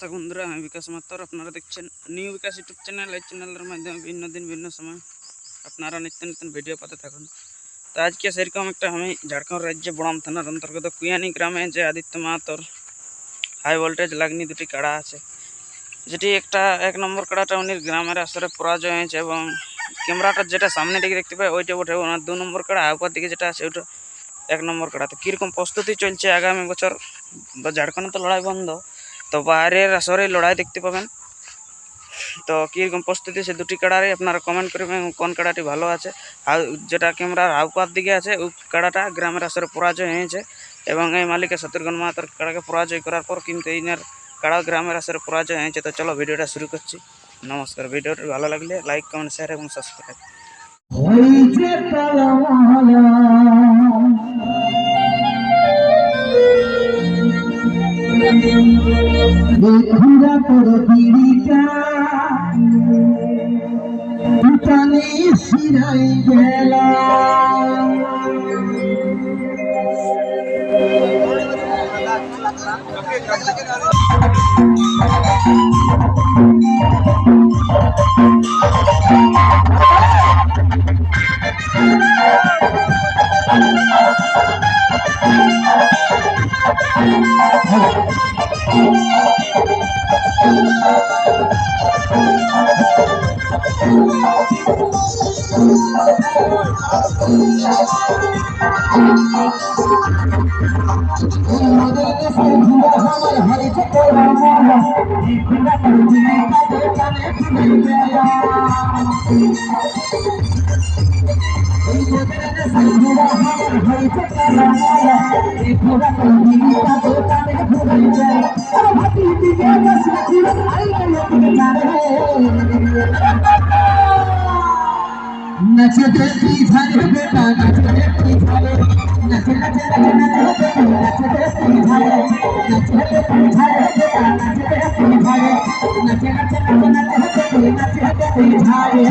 দর্শক বন্ধুরা, আমি বিকাশ মাত্র। আপনারা দেখছেন নিউ বিকাশ ইউটিউব চ্যানেল। এই চ্যানেলের মাধ্যমে ভিন্ন দিন ভিন্ন সময় আপনারা নিত্য নতুন ভিডিও পাতে থাকুন। তো আজকে সেরকম একটা আমি ঝাড়খণ্ড রাজ্যে বড়াম থানার অন্তর্গত কুয়ানি গ্রামে যে আদিত্য মাহাতোর হাই ভোল্টেজ লাগনি দুটি কাড়া আছে, যেটি একটা 1 নম্বর কাড়াটা উনি গ্রামের আসরে পরাজয় হয়েছে এবং ক্যামেরাটা যেটা সামনে দিকে দেখতে পাই ওইটা বটে। ওনার 2 নম্বর কাড়া উপর দিকে যেটা আছে ওইটা 1 নম্বর কাড়া। তো কীরকম প্রস্তুতি চলছে আগামী বছর, বা ঝাড়খণ্ডে তো লড়াই বন্ধ, তো বাইরের আসরে লড়াই দেখতে পাবেন। তো কীরকম প্রস্তুতি সে দুটি কাড়ারই আপনারা কমেন্ট করবেন কোন কাড়াটি ভালো আছে। আর যেটা ক্যামেরার আউপার দিকে আছে ওই কাড়াটা গ্রামের আসরে পরাজয় হয়েছে এবং এই মালিকের শত্রুঘ্ন মাহাতোর কাড়াকে পরাজয় করার পর কিন্তু এইনার কাড়া গ্রামের আসরে পরাজয় হয়েছে। তো চলো ভিডিওটা শুরু করছি। নমস্কার। ভিডিওটি ভালো লাগলে লাইক, কমেন্ট, শেয়ার এবং সাবস্ক্রাইব। देखूंगा तोर पीड़िका तने सिराई गेला नचते झाले बेटा नचते झाले नच नच नचते नचते झाले नचते झाले बेटा नचते झाले नच नच नचते झाले